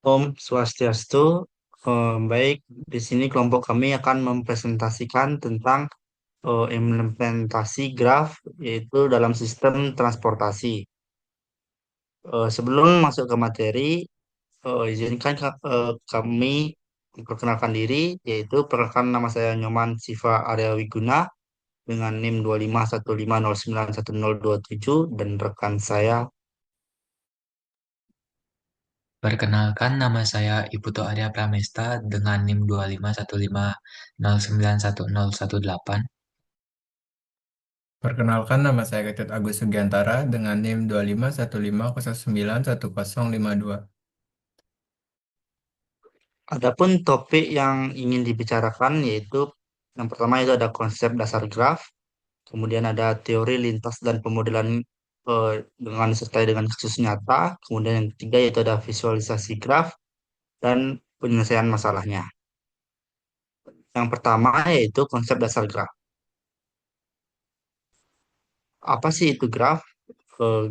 Om Swastiastu, baik. Di sini kelompok kami akan mempresentasikan tentang implementasi graf, yaitu dalam sistem transportasi. Sebelum masuk ke materi, izinkan kami memperkenalkan diri, yaitu perkenalkan nama saya Nyoman Siva Arya Wiguna dengan NIM 25150911027 dan rekan saya. Perkenalkan, nama saya Iputo Arya Pramesta dengan NIM 25150911018. Perkenalkan, nama saya Ketut Agus Sugiantara dengan NIM 25150911052. Adapun topik yang ingin dibicarakan yaitu yang pertama itu ada konsep dasar graf, kemudian ada teori lintas dan pemodelan dengan disertai dengan kasus nyata, kemudian yang ketiga yaitu ada visualisasi graf dan penyelesaian masalahnya. Yang pertama yaitu konsep dasar graf. Apa sih itu graf?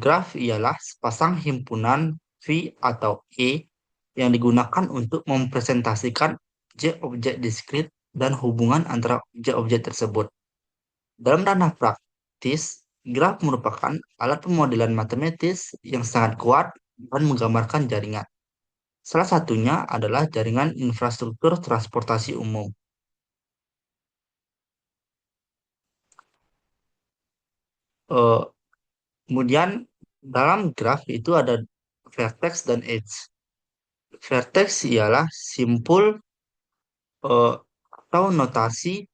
Graf ialah sepasang himpunan V atau E yang digunakan untuk mempresentasikan objek-objek diskrit dan hubungan antara objek-objek tersebut. Dalam ranah praktis, graf merupakan alat pemodelan matematis yang sangat kuat dan menggambarkan jaringan. Salah satunya adalah jaringan infrastruktur transportasi umum. Eh, Kemudian dalam graf itu ada vertex dan edge. Vertex ialah simpul eh, atau notasi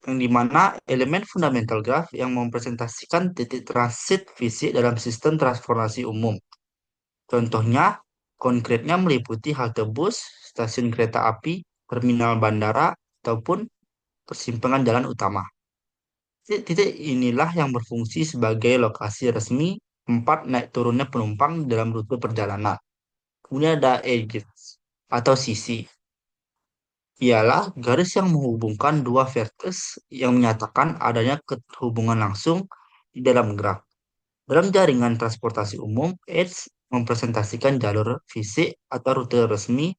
yang dimana elemen fundamental graf yang mempresentasikan titik transit fisik dalam sistem transportasi umum. Contohnya, konkretnya meliputi halte bus, stasiun kereta api, terminal bandara, ataupun persimpangan jalan utama. Titik-titik inilah yang berfungsi sebagai lokasi resmi tempat naik turunnya penumpang dalam rute perjalanan. Kemudian ada edges atau sisi. Ialah garis yang menghubungkan dua vertex yang menyatakan adanya kehubungan langsung di dalam graf. Dalam jaringan transportasi umum, edge mempresentasikan jalur fisik atau rute resmi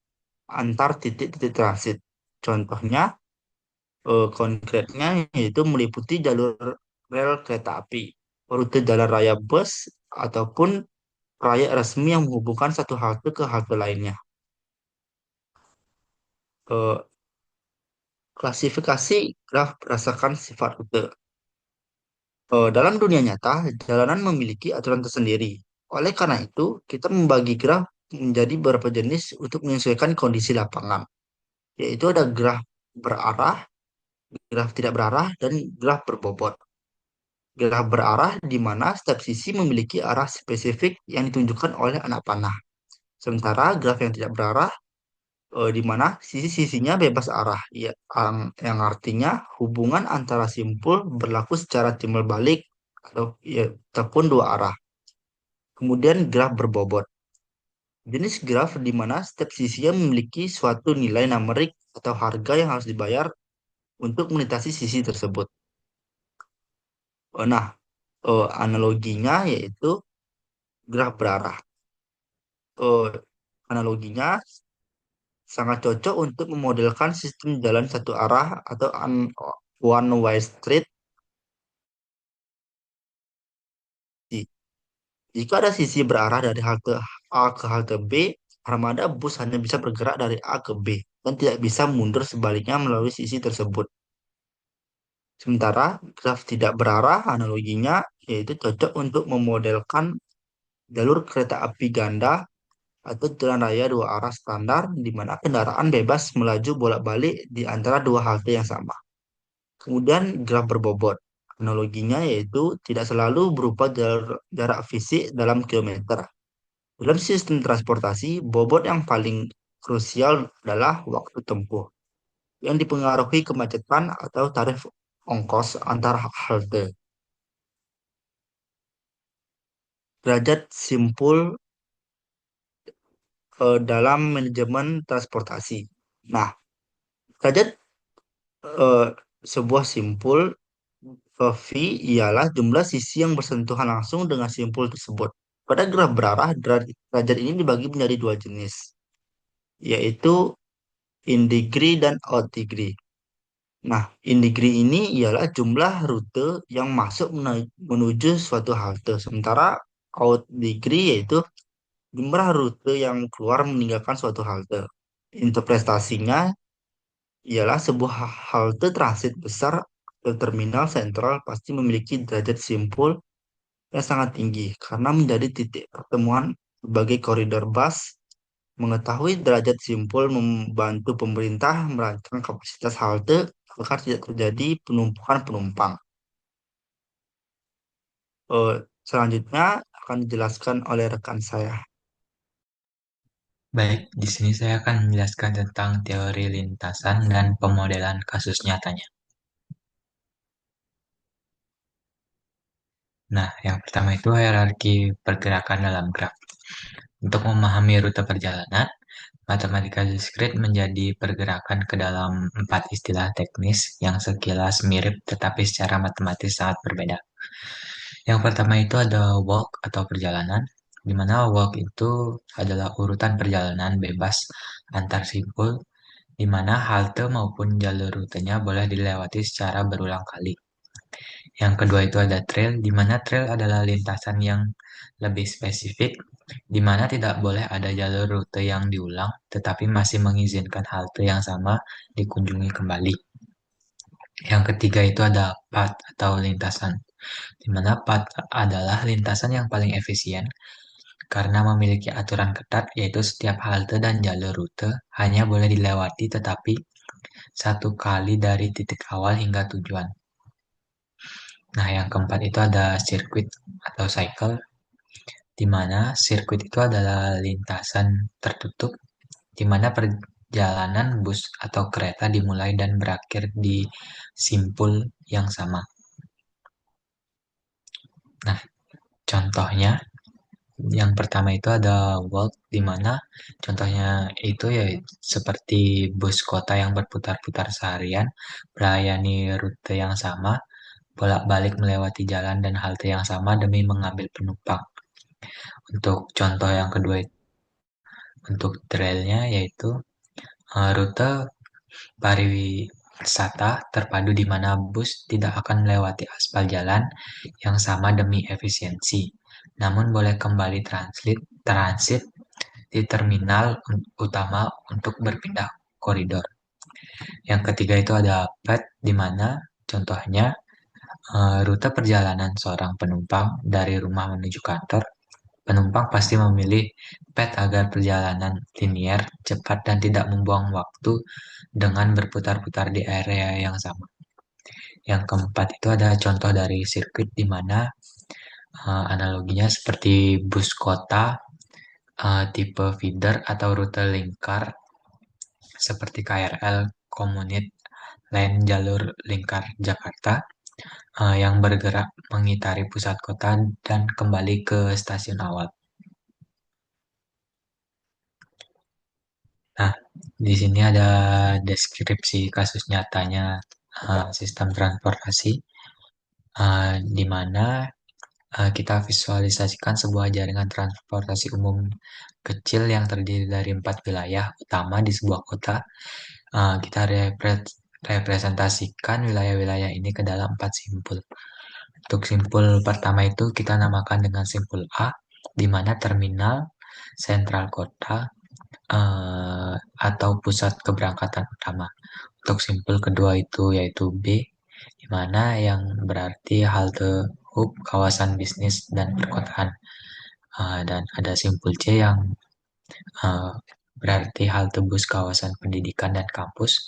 antar titik-titik transit. Contohnya, konkretnya yaitu meliputi jalur rel kereta api, rute jalan raya bus, ataupun trayek resmi yang menghubungkan satu halte ke halte lainnya. Eh, Klasifikasi graf berdasarkan sifat rute. Dalam dunia nyata, jalanan memiliki aturan tersendiri. Oleh karena itu, kita membagi graf menjadi beberapa jenis untuk menyesuaikan kondisi lapangan, yaitu ada graf berarah, graf tidak berarah, dan graf berbobot. Graf berarah di mana setiap sisi memiliki arah spesifik yang ditunjukkan oleh anak panah. Sementara graf yang tidak berarah di mana sisi-sisinya bebas arah, ya, yang artinya hubungan antara simpul berlaku secara timbal balik atau ya, ataupun dua arah. Kemudian graf berbobot. Jenis graf di mana setiap sisinya memiliki suatu nilai numerik atau harga yang harus dibayar untuk melintasi sisi tersebut. Nah, analoginya yaitu graf berarah. Analoginya sangat cocok untuk memodelkan sistem jalan satu arah atau one way street. Jika ada sisi berarah dari halte A ke halte B, armada bus hanya bisa bergerak dari A ke B dan tidak bisa mundur sebaliknya melalui sisi tersebut. Sementara graf tidak berarah analoginya yaitu cocok untuk memodelkan jalur kereta api ganda atau jalan raya dua arah standar di mana kendaraan bebas melaju bolak-balik di antara dua halte yang sama. Kemudian graf berbobot. Analoginya yaitu tidak selalu berupa jarak fisik dalam kilometer. Dalam sistem transportasi, bobot yang paling krusial adalah waktu tempuh yang dipengaruhi kemacetan atau tarif ongkos antar halte. Derajat simpul dalam manajemen transportasi. Nah, derajat eh, sebuah simpul V ialah jumlah sisi yang bersentuhan langsung dengan simpul tersebut. Pada graf berarah, derajat ini dibagi menjadi dua jenis, yaitu in degree dan out degree. Nah, in degree ini ialah jumlah rute yang masuk menuju suatu halte, sementara out degree yaitu jumlah rute yang keluar meninggalkan suatu halte. Interpretasinya ialah sebuah halte transit besar atau terminal sentral pasti memiliki derajat simpul yang sangat tinggi karena menjadi titik pertemuan sebagai koridor bus. Mengetahui derajat simpul membantu pemerintah merancang kapasitas halte agar tidak terjadi penumpukan penumpang. Eh, Selanjutnya akan dijelaskan oleh rekan saya. Baik, di sini saya akan menjelaskan tentang teori lintasan dan pemodelan kasus nyatanya. Nah, yang pertama itu hierarki pergerakan dalam graf. Untuk memahami rute perjalanan, matematika diskrit menjadi pergerakan ke dalam empat istilah teknis yang sekilas mirip tetapi secara matematis sangat berbeda. Yang pertama itu ada walk atau perjalanan, di mana walk itu adalah urutan perjalanan bebas antar simpul, di mana halte maupun jalur rutenya boleh dilewati secara berulang kali. Yang kedua itu ada trail, di mana trail adalah lintasan yang lebih spesifik, di mana tidak boleh ada jalur rute yang diulang, tetapi masih mengizinkan halte yang sama dikunjungi kembali. Yang ketiga itu ada path atau lintasan, di mana path adalah lintasan yang paling efisien karena memiliki aturan ketat, yaitu setiap halte dan jalur rute hanya boleh dilewati tetapi satu kali dari titik awal hingga tujuan. Nah, yang keempat itu ada sirkuit atau cycle, di mana sirkuit itu adalah lintasan tertutup, di mana perjalanan bus atau kereta dimulai dan berakhir di simpul yang sama. Nah, contohnya, yang pertama itu ada walk, di mana contohnya itu ya seperti bus kota yang berputar-putar seharian, melayani rute yang sama, bolak-balik melewati jalan dan halte yang sama demi mengambil penumpang. Untuk contoh yang kedua, untuk trailnya yaitu rute pariwisata terpadu di mana bus tidak akan melewati aspal jalan yang sama demi efisiensi, namun boleh kembali transit di terminal utama untuk berpindah koridor. Yang ketiga itu ada path, di mana contohnya rute perjalanan seorang penumpang dari rumah menuju kantor. Penumpang pasti memilih path agar perjalanan linier, cepat, dan tidak membuang waktu dengan berputar-putar di area yang sama. Yang keempat itu ada contoh dari sirkuit, di mana analoginya seperti bus kota, tipe feeder atau rute lingkar seperti KRL, Komuter Lain jalur lingkar Jakarta yang bergerak mengitari pusat kota dan kembali ke stasiun awal. Nah, di sini ada deskripsi kasus nyatanya sistem transportasi, di mana kita visualisasikan sebuah jaringan transportasi umum kecil yang terdiri dari 4 wilayah utama di sebuah kota. Kita representasikan wilayah-wilayah ini ke dalam 4 simpul. Untuk simpul pertama itu kita namakan dengan simpul A, di mana terminal sentral kota atau pusat keberangkatan utama. Untuk simpul kedua itu yaitu B, di mana yang berarti halte hub, kawasan bisnis dan perkotaan. Dan ada simpul C yang berarti halte bus kawasan pendidikan dan kampus.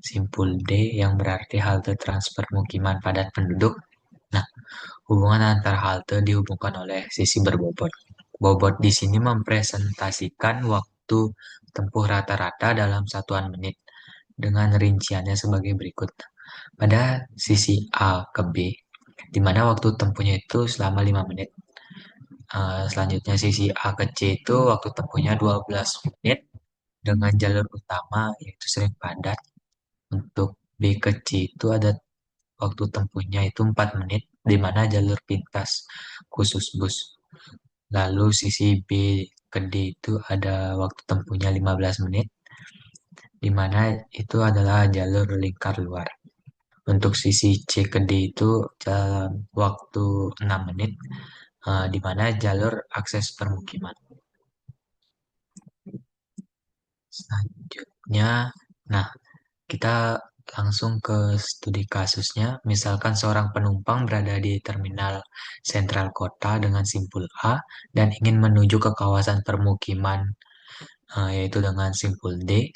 Simpul D yang berarti halte transfer mukiman padat penduduk. Nah, hubungan antar halte dihubungkan oleh sisi berbobot. Bobot di sini mempresentasikan waktu tempuh rata-rata dalam satuan menit dengan rinciannya sebagai berikut. Pada sisi A ke B, di mana waktu tempuhnya itu selama 5 menit. Selanjutnya sisi A ke C itu waktu tempuhnya 12 menit dengan jalur utama yaitu sering padat. Untuk B ke C itu ada waktu tempuhnya itu 4 menit di mana jalur pintas khusus bus. Lalu sisi B ke D itu ada waktu tempuhnya 15 menit, di mana itu adalah jalur lingkar luar. Untuk sisi C ke D itu dalam waktu 6 menit, di mana jalur akses permukiman. Selanjutnya, nah kita langsung ke studi kasusnya. Misalkan seorang penumpang berada di terminal sentral kota dengan simpul A dan ingin menuju ke kawasan permukiman, yaitu dengan simpul D.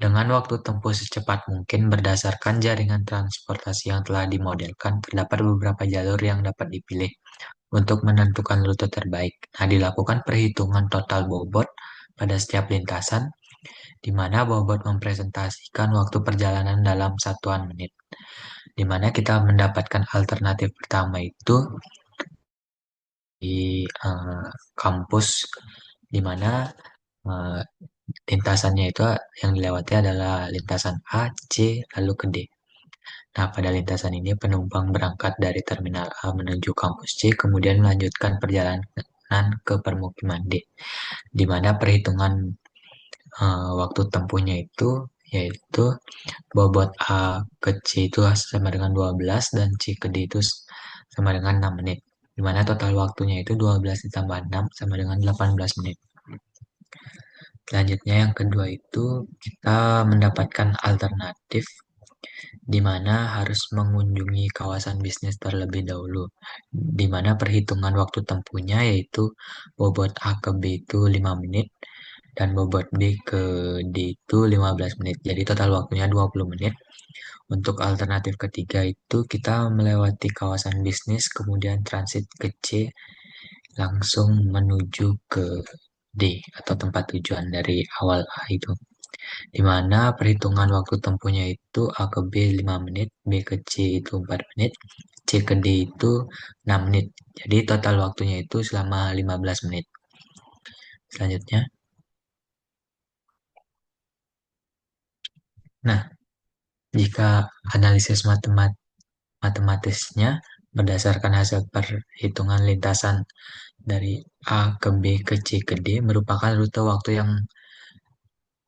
Dengan waktu tempuh secepat mungkin berdasarkan jaringan transportasi yang telah dimodelkan, terdapat beberapa jalur yang dapat dipilih untuk menentukan rute terbaik. Nah, dilakukan perhitungan total bobot pada setiap lintasan, di mana bobot mempresentasikan waktu perjalanan dalam satuan menit. Di mana kita mendapatkan alternatif pertama itu di kampus, di mana eh, lintasannya itu yang dilewati adalah lintasan A, C, lalu ke D. Nah, pada lintasan ini penumpang berangkat dari terminal A menuju kampus C, kemudian melanjutkan perjalanan ke permukiman D, di mana perhitungan waktu tempuhnya itu yaitu bobot A ke C itu sama dengan 12 dan C ke D itu sama dengan 6 menit. Di mana total waktunya itu 12 ditambah 6 sama dengan 18 menit. Selanjutnya yang kedua itu kita mendapatkan alternatif di mana harus mengunjungi kawasan bisnis terlebih dahulu, di mana perhitungan waktu tempuhnya yaitu bobot A ke B itu 5 menit, dan bobot B ke D itu 15 menit. Jadi total waktunya 20 menit. Untuk alternatif ketiga itu kita melewati kawasan bisnis, kemudian transit ke C, langsung menuju ke D atau tempat tujuan dari awal A itu, di mana perhitungan waktu tempuhnya itu A ke B 5 menit, B ke C itu 4 menit, C ke D itu 6 menit. Jadi total waktunya itu selama 15 menit. Selanjutnya, nah, jika analisis matematisnya berdasarkan hasil perhitungan lintasan dari A ke B ke C ke D merupakan rute waktu yang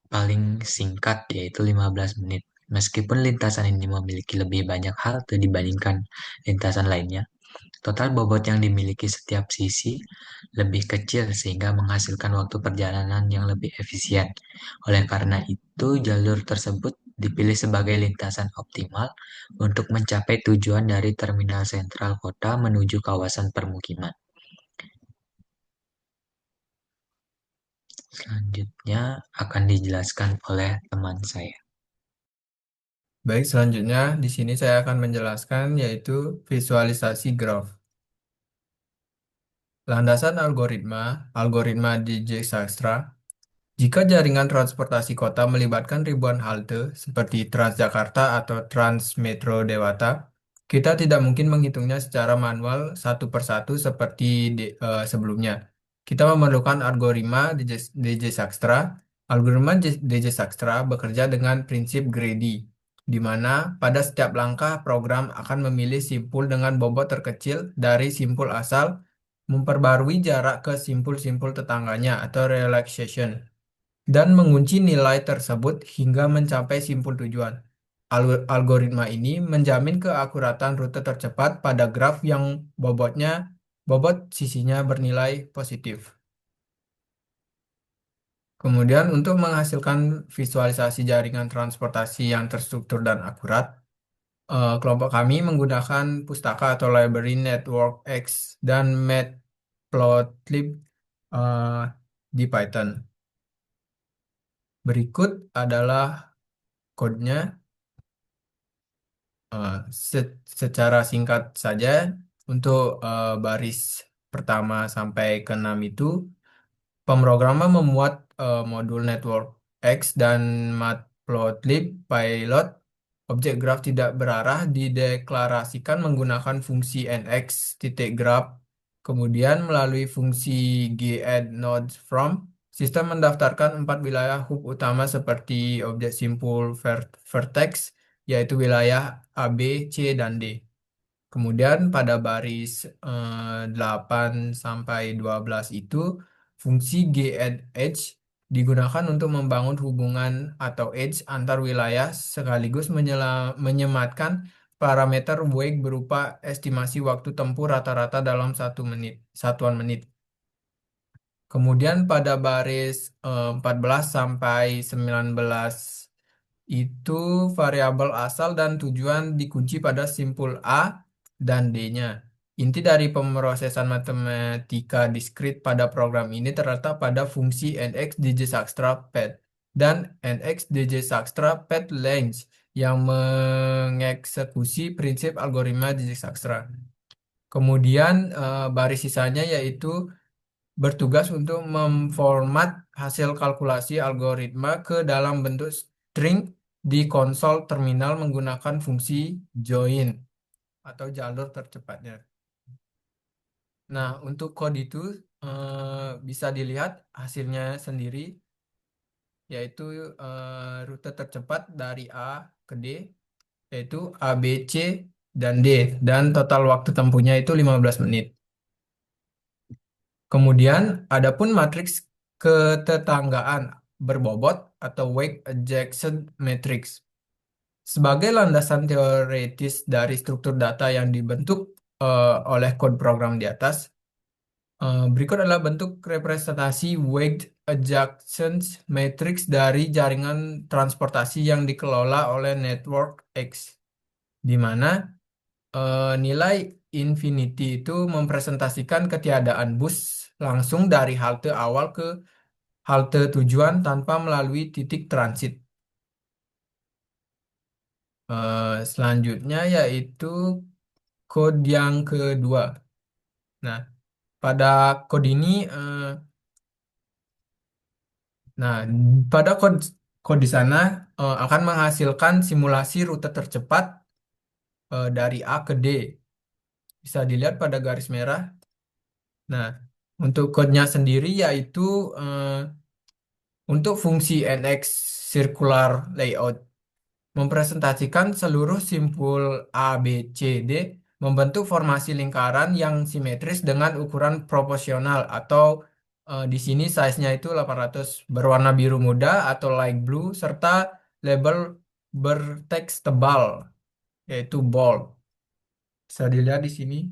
paling singkat yaitu 15 menit. Meskipun lintasan ini memiliki lebih banyak halte dibandingkan lintasan lainnya, total bobot yang dimiliki setiap sisi lebih kecil sehingga menghasilkan waktu perjalanan yang lebih efisien. Oleh karena itu, jalur tersebut dipilih sebagai lintasan optimal untuk mencapai tujuan dari terminal sentral kota menuju kawasan permukiman. Selanjutnya akan dijelaskan oleh teman saya. Baik, selanjutnya di sini saya akan menjelaskan yaitu visualisasi graf. Landasan algoritma Dijkstra. Jika jaringan transportasi kota melibatkan ribuan halte seperti Transjakarta atau Transmetro Dewata, kita tidak mungkin menghitungnya secara manual satu persatu seperti sebelumnya. Kita memerlukan algoritma Dijkstra. Algoritma Dijkstra bekerja dengan prinsip greedy, di mana pada setiap langkah program akan memilih simpul dengan bobot terkecil dari simpul asal, memperbarui jarak ke simpul-simpul tetangganya atau relaxation, dan mengunci nilai tersebut hingga mencapai simpul tujuan. Algoritma ini menjamin keakuratan rute tercepat pada graf yang bobot sisinya bernilai positif. Kemudian untuk menghasilkan visualisasi jaringan transportasi yang terstruktur dan akurat, kelompok kami menggunakan pustaka atau library Network X dan Matplotlib eh, di Python. Berikut adalah kodenya. Eh, Secara singkat saja, untuk baris pertama sampai ke 6 itu, pemrograman memuat modul Network X dan Matplotlib pilot. Objek graf tidak berarah dideklarasikan menggunakan fungsi nx titik graph. Kemudian melalui fungsi getNodesFrom, sistem mendaftarkan 4 wilayah hub utama seperti objek simpul vertex, yaitu wilayah A, B, C, dan D. Kemudian pada baris 8 sampai 12 itu fungsi G and H digunakan untuk membangun hubungan atau edge antar wilayah sekaligus menyematkan parameter wake berupa estimasi waktu tempuh rata-rata dalam 1 menit, satuan menit. Kemudian pada baris 14 sampai 19 itu variabel asal dan tujuan dikunci pada simpul A dan D-nya. Inti dari pemrosesan matematika diskrit pada program ini terletak pada fungsi nx djsaxtra pad dan nx djsaxtra pad length yang mengeksekusi prinsip algoritma djsaxtra. Kemudian baris sisanya yaitu bertugas untuk memformat hasil kalkulasi algoritma ke dalam bentuk string di konsol terminal menggunakan fungsi join atau jalur tercepatnya. Nah, untuk kode itu bisa dilihat hasilnya sendiri, yaitu rute tercepat dari A ke D, yaitu A, B, C, dan D, dan total waktu tempuhnya itu 15 menit. Kemudian, adapun matriks ketetanggaan berbobot atau weight adjacent matrix. Sebagai landasan teoritis dari struktur data yang dibentuk oleh kode program di atas, berikut adalah bentuk representasi weight adjacent matrix dari jaringan transportasi yang dikelola oleh network X, di mana nilai infinity itu mempresentasikan ketiadaan bus langsung dari halte awal ke halte tujuan tanpa melalui titik transit. Selanjutnya yaitu kode yang kedua. Nah, pada kode ini, nah pada kode di sana akan menghasilkan simulasi rute tercepat dari A ke D. Bisa dilihat pada garis merah. Nah, untuk kodenya sendiri yaitu untuk fungsi NX circular layout mempresentasikan seluruh simpul A, B, C, D membentuk formasi lingkaran yang simetris dengan ukuran proporsional atau di sini size-nya itu 800 berwarna biru muda atau light blue serta label berteks tebal yaitu bold. Bisa dilihat di sini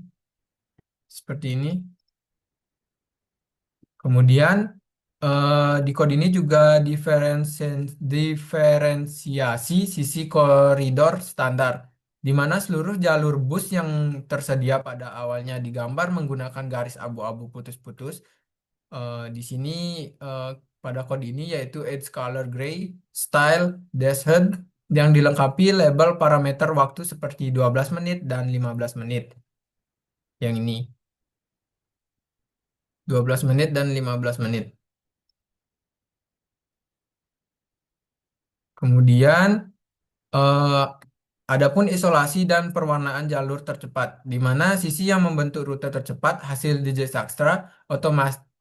seperti ini. Kemudian di kode ini juga diferensiasi sisi koridor standar, di mana seluruh jalur bus yang tersedia pada awalnya digambar menggunakan garis abu-abu putus-putus. Di sini eh, pada kode ini yaitu edge color gray, style, dash head yang dilengkapi label parameter waktu seperti 12 menit dan 15 menit. Yang ini 12 menit dan 15 menit. Kemudian eh, adapun isolasi dan perwarnaan jalur tercepat, di mana sisi yang membentuk rute tercepat hasil Dijkstra's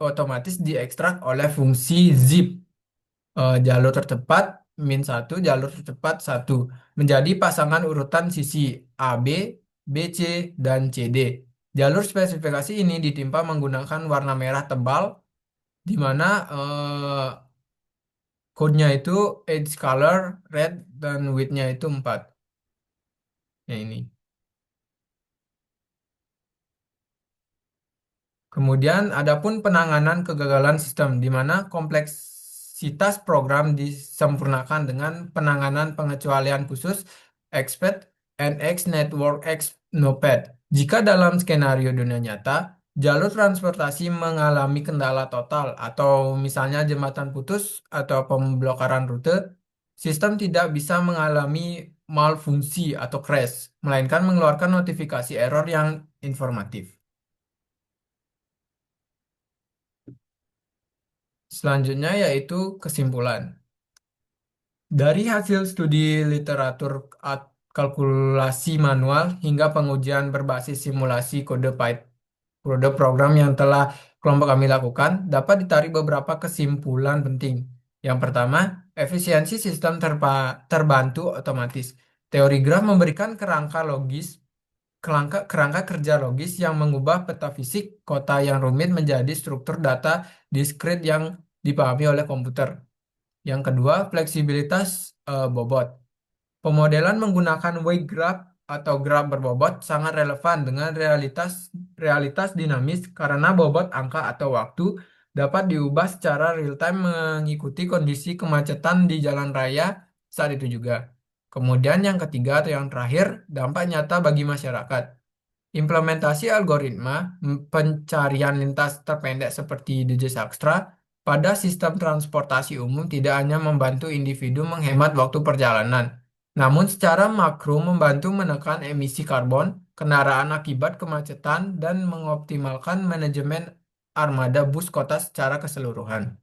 otomatis diekstrak oleh fungsi zip. Jalur tercepat min 1, jalur tercepat 1 menjadi pasangan urutan sisi AB, BC, dan CD. Jalur spesifikasi ini ditimpa menggunakan warna merah tebal, di mana code-nya itu edge color red dan width-nya itu 4. Ya ini. Kemudian adapun penanganan kegagalan sistem di mana kompleksitas program disempurnakan dengan penanganan pengecualian khusus expect NX Network X NOPAD. Jika dalam skenario dunia nyata, jalur transportasi mengalami kendala total atau misalnya jembatan putus atau pemblokaran rute, sistem tidak bisa mengalami malfungsi atau crash, melainkan mengeluarkan notifikasi error yang informatif. Selanjutnya yaitu kesimpulan. Dari hasil studi literatur kalkulasi manual hingga pengujian berbasis simulasi kode program yang telah kelompok kami lakukan, dapat ditarik beberapa kesimpulan penting. Yang pertama, efisiensi sistem terbantu otomatis. Teori graf memberikan kerangka logis kerangka kerja logis yang mengubah peta fisik kota yang rumit menjadi struktur data diskrit yang dipahami oleh komputer. Yang kedua, fleksibilitas bobot. Pemodelan menggunakan weight graph atau graf berbobot sangat relevan dengan realitas realitas dinamis karena bobot angka atau waktu dapat diubah secara real time mengikuti kondisi kemacetan di jalan raya saat itu juga. Kemudian yang ketiga atau yang terakhir, dampak nyata bagi masyarakat. Implementasi algoritma pencarian lintas terpendek seperti DJ Sakstra pada sistem transportasi umum tidak hanya membantu individu menghemat waktu perjalanan, namun secara makro membantu menekan emisi karbon kendaraan akibat kemacetan dan mengoptimalkan manajemen armada bus kota secara keseluruhan.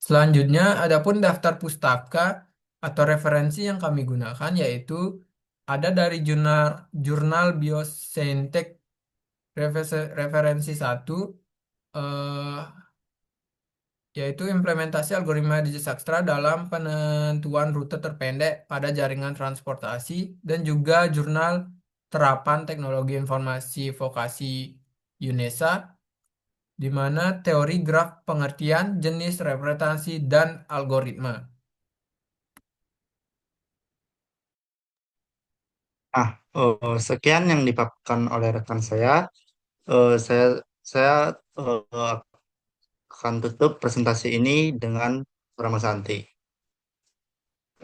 Selanjutnya, adapun daftar pustaka atau referensi yang kami gunakan yaitu ada dari jurnal Biosaintek referensi satu, eh, yaitu implementasi algoritma Digisakstra dalam penentuan rute terpendek pada jaringan transportasi dan juga jurnal terapan teknologi informasi vokasi UNESA di mana teori graf pengertian jenis representasi dan algoritma. Nah, sekian yang dipaparkan oleh rekan saya. Saya akan tutup presentasi ini dengan Rama Santi.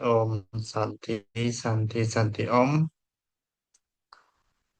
Om Santi, Santi, Santi Om.